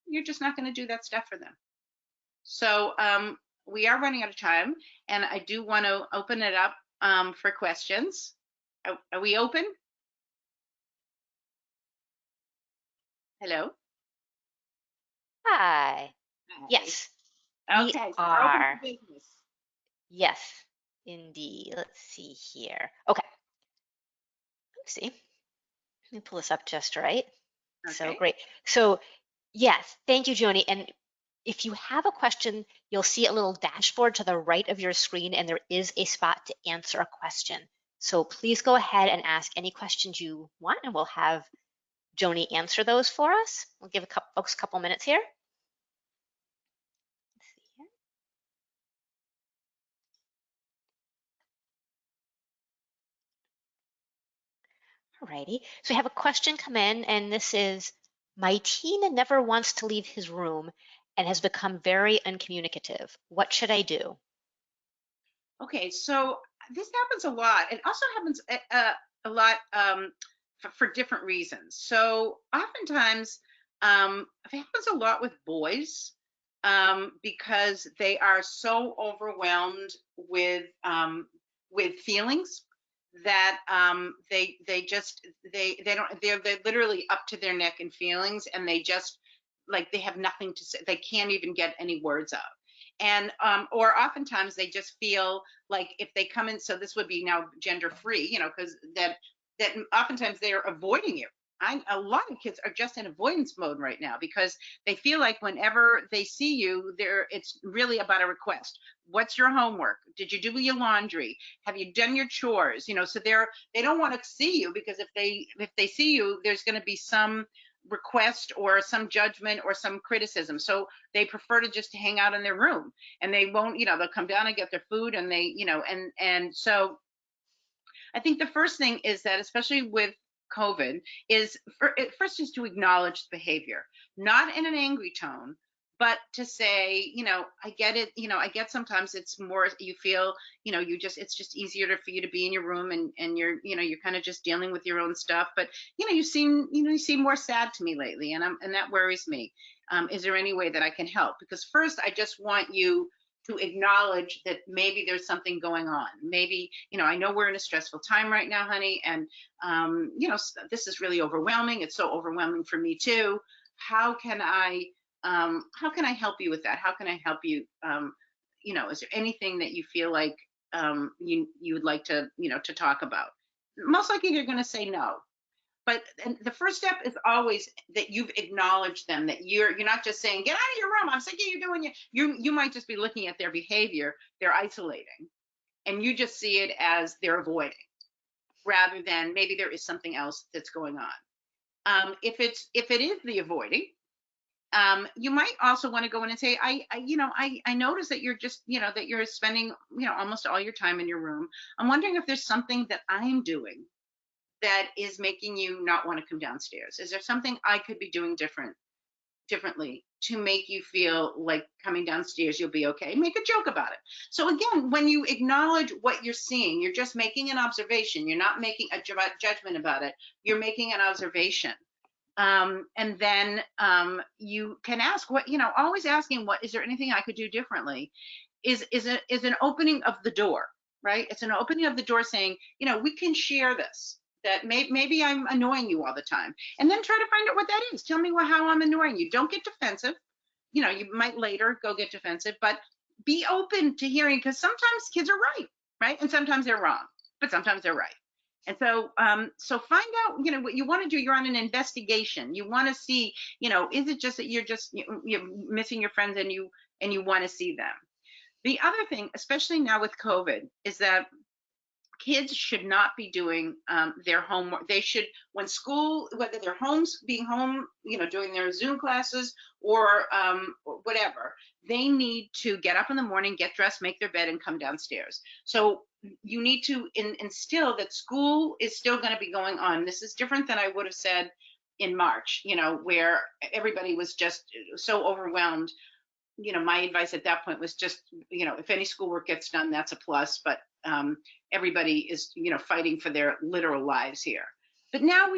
you're just not going to do that stuff for them. So we are running out of time, and I do want to open it up for questions. Are we open? Hello? Hi. Hi. Yes, we Okay, so we're open are. for business. Yes, indeed. Let's see here. Okay. Let's see. Let me pull this up just right. So Okay. great. So yes, thank you, Joanie. And if you have a question, you'll see a little dashboard to the right of your screen, and there is a spot to answer a question. So please go ahead and ask any questions you want, and we'll have Joanie answer those for us. We'll give folks a couple minutes here. Let's see here. Alrighty, so we have a question come in, and this is, my teen never wants to leave his room and has become very uncommunicative. What should I do? Okay, so this happens a lot. It also happens a lot for different reasons. So oftentimes, it happens a lot with boys because they are so overwhelmed with feelings that they're literally up to their neck in feelings, and they just, like, they have nothing to say. They can't even get any words out. And or oftentimes they just feel like if they come in, so this would be now gender free, because that oftentimes they are avoiding you. A lot of kids are just in avoidance mode right now because they feel like whenever they see you, it's really about a request. What's your homework? Did you do your laundry? Have you done your chores? So they don't want to see you, because if they see you, there's going to be some request or some judgment or some criticism. So they prefer to just hang out in their room, and they won't, they'll come down and get their food, and they, and so I think the first thing is that, especially with COVID, is first is to acknowledge the behavior, not in an angry tone, but to say, I get it. I get sometimes it's more, you feel, it's just easier for you to be in your room, and you're kind of just dealing with your own stuff. But, you seem more sad to me lately, and that worries me. Is there any way that I can help? Because first, I just want you to acknowledge that maybe there's something going on. Maybe, I know we're in a stressful time right now, honey, and, this is really overwhelming. It's so overwhelming for me too. How can I help you with that? How can I help you? Is there anything that you feel like you would like to, to talk about? Most likely they're going to say no. But the first step is always that you've acknowledged them, that you're not just saying, get out of your room, I'm sick of you doing you might just be looking at their behavior, they're isolating, and you just see it as they're avoiding, rather than maybe there is something else that's going on. If it is the avoiding, you might also want to go in and say, I notice that you're just, that you're spending, almost all your time in your room. I'm wondering if there's something that I'm doing that is making you not want to come downstairs. Is there something I could be doing differently to make you feel like coming downstairs you'll be okay? Make a joke about it. So again, when you acknowledge what you're seeing, you're just making an observation. You're not making a judgment about it. You're making an observation. And then you can ask, what, always asking, what is there anything I could do differently, is an opening of the door, right? It's an opening of the door saying, we can share this, that maybe I'm annoying you all the time, and then try to find out what that is. Tell me how I'm annoying you. Don't get defensive. You might later go get defensive, but be open to hearing, because sometimes kids are right, and sometimes they're wrong, but sometimes they're right. And so find out, what you want to do. You're on an investigation. You want to see, is it just that you're missing your friends, and you want to see them. The other thing, especially now with COVID, is that kids should not be doing their homework. They should, when school, whether they're being home, doing their Zoom classes, or whatever, they need to get up in the morning, get dressed, make their bed, and come downstairs. So you need to instill that school is still going to be going on. This is different than I would have said in March, where everybody was just so overwhelmed. My advice at that point was just, if any schoolwork gets done, that's a plus, but everybody is, fighting for their literal lives here. But now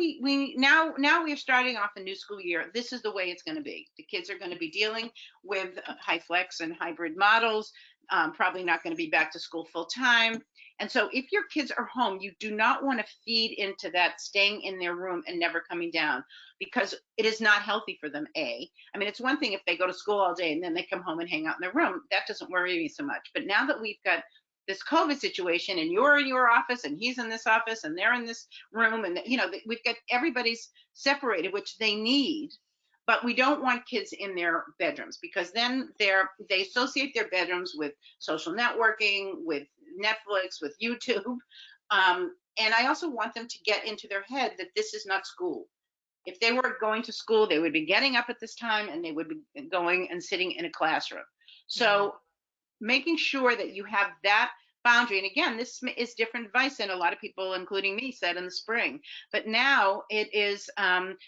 now we're starting off a new school year. This is the way it's going to be. The kids are going to be dealing with high flex and hybrid models, probably not going to be back to school full time. And so if your kids are home, you do not want to feed into that staying in their room and never coming down, because it is not healthy for them. I mean, it's one thing if they go to school all day and then they come home and hang out in their room. That doesn't worry me so much. But now that we've got this COVID situation, and you're in your office and he's in this office and they're in this room, and we've got everybody's separated, which they need, but we don't want kids in their bedrooms, because then they associate their bedrooms with social networking, with Netflix, with YouTube. And I also want them to get into their head that this is not school. If they were going to school, they would be getting up at this time, and they would be going and sitting in a classroom. So making sure that you have that boundary. And again, this is different advice than a lot of people, including me, said in the spring. But now it is,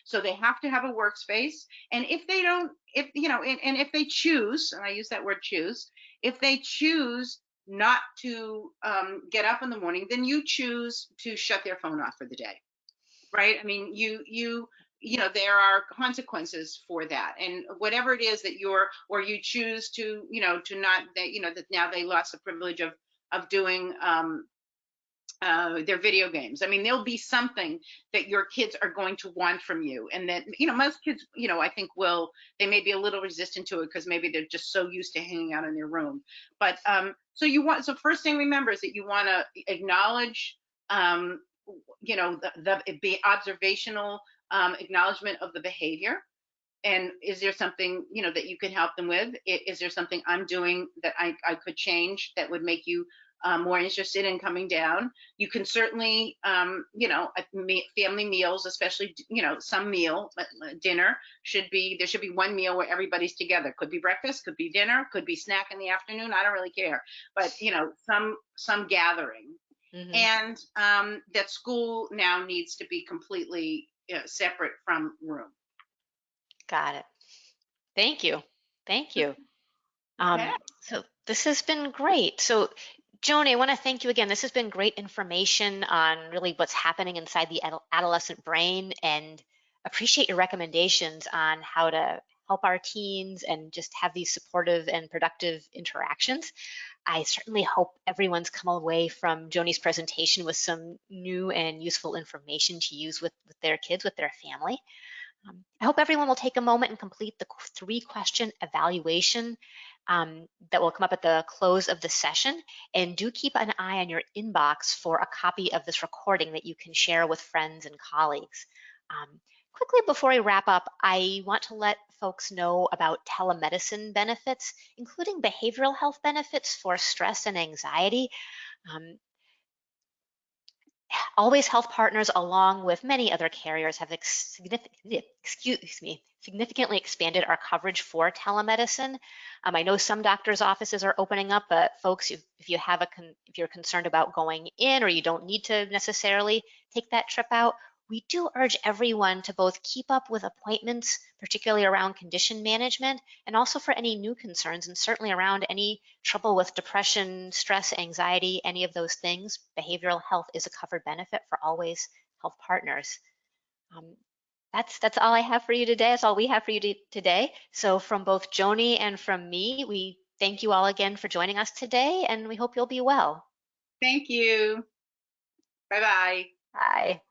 so they have to have a workspace. And if they don't, and if they choose, and I use that word choose, if they choose not to get up in the morning, then you choose to shut their phone off for the day, right? I mean, there are consequences for that, and whatever it is that or you choose to, to not, that now they lost the privilege of doing their video games. I mean, there'll be something that your kids are going to want from you, and that, most kids, I think they may be a little resistant to it, because maybe they're just so used to hanging out in their room. But so first thing, remember, is that you want to acknowledge, the observational acknowledgement of the behavior. And is there something, that you could help them with? Is there something I'm doing that I could change that would make you more interested in coming down? You can certainly, family meals, especially, some meal, dinner there should be one meal where everybody's together. Could be breakfast, could be dinner, could be snack in the afternoon. I don't really care, but some gathering. And that school now needs to be completely separate from room. Got it. Thank you. Thank you. Okay. So this has been great. So Joanie, I want to thank you again. This has been great information on really what's happening inside the adolescent brain, and appreciate your recommendations on how to help our teens and just have these supportive and productive interactions. I certainly hope everyone's come away from Joanie's presentation with some new and useful information to use with their kids, with their family. I hope everyone will take a moment and complete the 3-question evaluation that will come up at the close of the session. And do keep an eye on your inbox for a copy of this recording that you can share with friends and colleagues. Quickly, before I wrap up, I want to let folks know about telemedicine benefits, including behavioral health benefits for stress and anxiety. Always Health Partners, along with many other carriers, have significantly expanded our coverage for telemedicine. I know some doctors' offices are opening up, but folks, if you're concerned about going in or you don't need to necessarily take that trip out, we do urge everyone to both keep up with appointments, particularly around condition management, and also for any new concerns, and certainly around any trouble with depression, stress, anxiety, any of those things. Behavioral health is a covered benefit for Always Health Partners. Um, that's all I have for you today. That's all we have for you today. So from both Joni and from me, we thank you all again for joining us today, and we hope you'll be well. Thank you. Bye bye. Bye.